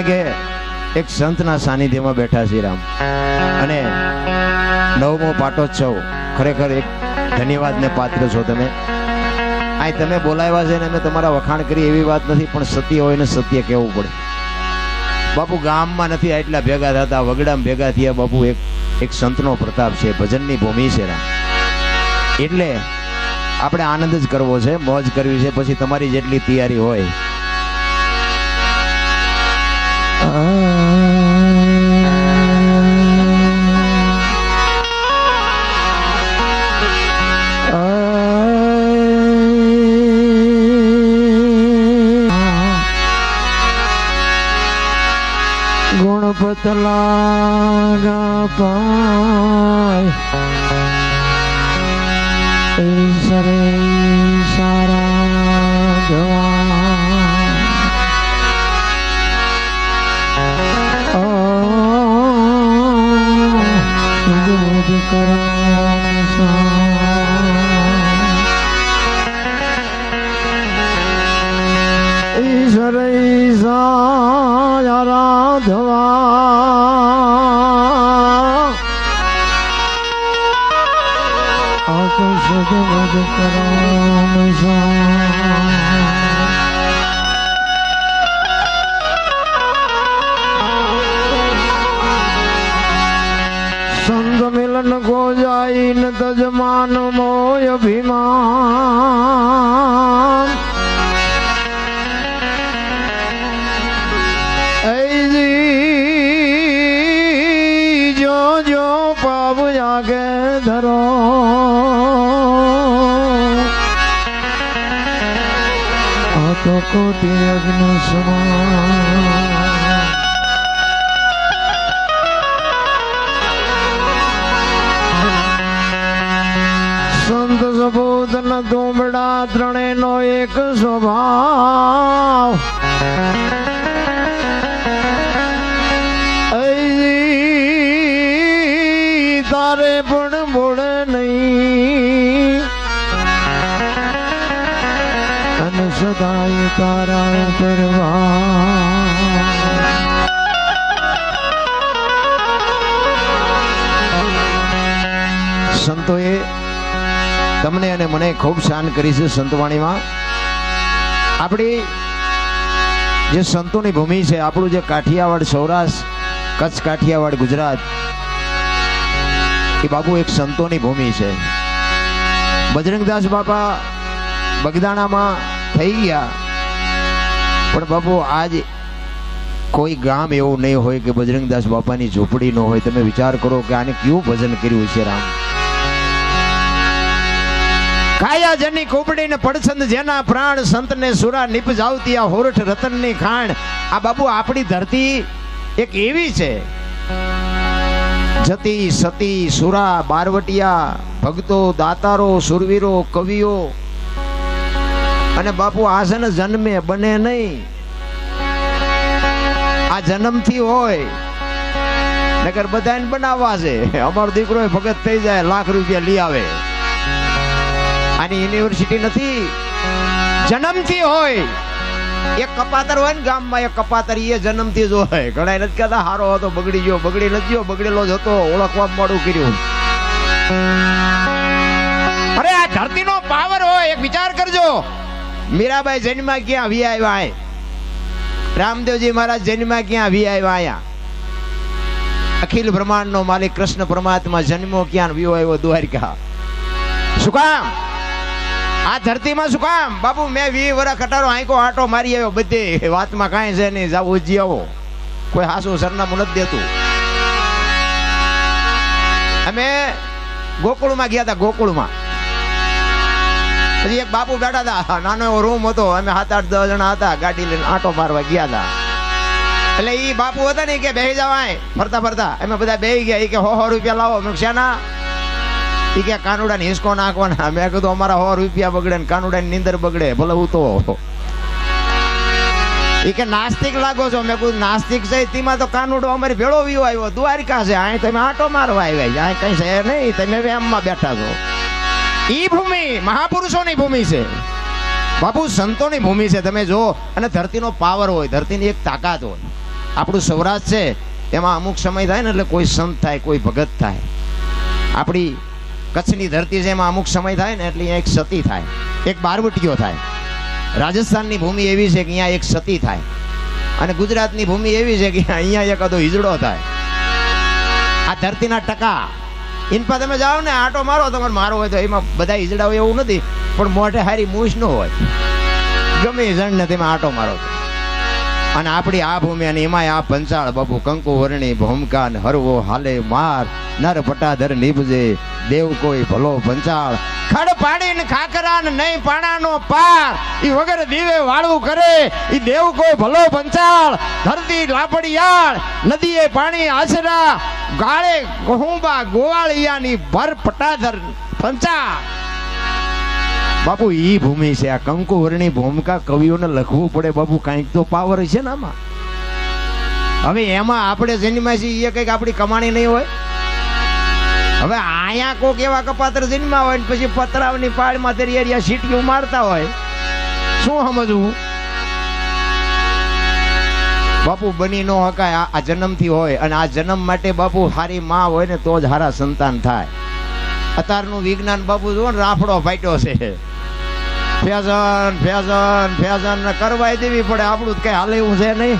કારણ કે એક સંતના સાનિધ્યમાં બેઠા શ્રી રામ અને 9મો પાટોત્સવ ખરેખર એક ધન્યવાદને પાત્ર છો તમે. આ તમે બોલાવ્યા છે ને અમે તમારા વખાણ કરી એવી વાત નથી, પણ સત્ય હોય ને સત્ય કહેવું પડે. બાપુ ગામમાં નથી એટલા ભેગા થતા, વગડામાં ભેગા થયા. બાપુ એક સંતનો પ્રતાપ છે, ભજનની ભૂમિ છે રામ. એટલે આપણે આનંદ જ કરવો છે, મોજ કરવી છે, પછી તમારી જેટલી તૈયારી હોય. ગુણપત લાગા પાય ઈશ્વરે સારા જવા દૂધ કરો ઈશ્વરે સારા ધવા આકાશ જગત કરામ સંત મિલન કો જાય ન તજમાન મોય અભિમાન के धरो तो कोटि अग्नि समान संत सपूत न दोमड़ा त्रणेय नो एक स्वभाव तारे पण मुड़ नहीं अन सदाय तारा સંતોએ તમને અને મને ખૂબ શાન કરી છે સંતવાણીમાં. આપણી જે સંતોની ભૂમિ છે, આપણું જે કાઠિયાવાડ સૌરાષ્ટ્ર કચ્છ કાઠિયાવાડ ગુજરાત, એ બાપુ એક સંતોની ભૂમિ છે. બજરંગદાસ બાપા બગદાણામાં થઈ ગયા, પણ બાપુ આજ કોઈ ગામ એવું નહીં હોય કે બજરંગદાસ બાપાની ઝૂંપડી ન હોય. તમે વિચાર કરો કે આને કેવું ભજન કર્યું છે રામ. કાયા જની કુબડી ને પડછંદ જેના પ્રાણ, સંતને સુરા નિપ જાવતી આ હોરઠ રતનની ખાણ. આ બાપુ આપણી ધરતી એક એવી છે, જતી સતી સુરા બારવટિયા ભક્તો દાતારો સુરવીરો કવિઓ, અને બાપુ આ છે ને જન્મે બને નહીં, આ જન્મથી હોય. નકર બધાને બનાવવા છે. અમારો દીકરો ભગત થઈ જાય, લાખ રૂપિયા લઈ આવે. આની યુનિવર્સિટી નથી, જન્મથી હોય. એક કપાતર હોય ને ગામમાં, એક કપાતર એ જન્મથી જ હોય. ઘણા નથી કહેતા હારો હતો બગડી ગયો, બગડી નથી ગયો, બગડેલો જ હતો, ઓળખવા મોડું કર્યું. અરે આ ધરતીનો પાવર હોય. એક વિચાર કરજો, મીરાબાઈ જન્મમાં ક્યાં વી આવ્યા, રામદેવજી મહારાજ જન્મમાં ક્યાં વી આવ્યા. અખિલ બ્રહ્માંડ નો માલિક કૃષ્ણ પરમાત્મા જન્મો ક્યાં વી આવ્યો દ્વારકા. શું કામ આ ધરતીમાં? શું કામ બાપુ? મેં 20 વર્ષ કટારો આંકો આટો મારી આવ્યો, બધે વાતમાં કાંઈ છે નહીં. જાવ ઉજી આવો, કોઈ હાસું સરનામું નથી દેતું. અમે ગોકુળમાં ગયા હતા. ગોકુળમાં પછી એક બાપુ બેઠા હતા, નાનો એવો રૂમ હતો. અમે 7-8-10 જણા હતા, ગાડી લઈને આટો મારવા ગયા હતા. એટલે ઈ બાપુ હતા ને કે બેસી જાવ, ફરતા ફરતા અમે બધા બેસી ગયા. કે 100 રૂપિયા લાવો. મેં શાના? ઈ કે કાનુડા ને હિસકો નાખવાના. મેં કીધું અમારા 100 રૂપિયા બગડે ને કાનુડા ની નીંદર બગડે, ભલે હું તો. ઈ કે નાસ્તિક લાગો છો. મેં કીધું નાસ્તિક છે તેમાં તો કાનુડો અમારી ભેળો વિયો આવ્યો, દ્વારકા છે, અહીં તમે આટો મારવા આવ્યા, અહીં કઈ છે નહીં, તમે વેમમાં બેઠા છો. ઈ ભૂમિ મહાપુરુષોની ભૂમિ છે બાપુ, સંતોની ભૂમિ છે. તમે જો, અને ધરતીનો પાવર હોય, ધરતીની એક તાકાત હોય. આપણું સૌરાષ્ટ્ર છે એમાં અમુક સમય થાય ને એટલે કોઈ સંત થાય, કોઈ ભગત થાય. આપણી કચ્છની ધરતી છે એમાં અમુક સમય થાય ને એટલે અહીંયા એક સતી થાય, એક બારવટીયો થાય. રાજસ્થાનની ભૂમિ એવી છે કે અહીંયા એક સતી થાય, અને ગુજરાતની ભૂમિ એવી છે કે અહીંયા એકાદો હિજડો થાય. આ ધરતીના ટકા ઇનપા તમે જાઓ ને આટો મારો, તમારે મારો હોય તો એમાં બધા હિજડા હોય એવું નથી, પણ મોઢે હારી મૂછ ન હોય, ગમે જણને તેમાં આટો મારો. અને આપણી આ ભૂમિ અને એમાંય આ પંચાળ બાપુ કંકુ વર્ણી ભૂમકા ને હરવો હાલે માર નર પટાધર નીપજે દેવ કોઈ ભલો પંચાળ ખડ પાડીને ખાકરા ને નહીં પાણાનો પાર ઈ વગર દીવે વાળું કરે ઈ દેવ કોઈ ભલો પંચાળ ધરતી લાપડિયાળ નદીએ પાણી આશરા ગાળે ગોહુંબા ગોવાળિયાની ભર પટાધર પંચાળ. બાપુ ઈ ભૂમિ છે આ કંકુ વર્ણી ભૂમિકા. કવિઓને લખવું પડે બાપુ, કાંઈક તો પાવર છે ને આમાં. હવે એમાં આપણે જન્મ્યા છીએ એ કંઈક આપણી કમાણી નહીં હોય. હવે આયા કોક એવા કપાતર જન્મ્યા હોય ને પછી પતરાવની પાળમાં તેરિયા સીટીઓ મારતા હોય, શું સમજવું બાપુ? બની નો હકાય. આ જન્મથી હોય, અને આ જન્મ માટે બાપુ હારી માં હોય ને તો જ હારા સંતાન થાય. અત્યારનું વિજ્ઞાન બાપુ જો ને રાફડો ફાટ્યો છે, ફેશન કરવાય દેવી પડે, આપણું કઈ હાલે એવું છે નહીં.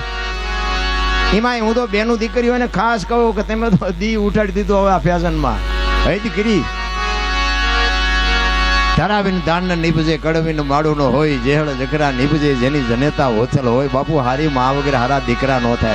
એમાં હું તો બેનું દીકરીઓને ખાસ કહું કે તમે તો દી ઉઠાડી દીધું હવે આ ફેશનમાં. હે દીકરી ધરાવીને દાન ને નીપજે કડવીને માળું નો હોય, જેહળ જકરા નીપજે જેની જનેતા હોથલ હોય. બાપુ હારી માં વગેરે હારા દીકરા નો થાય.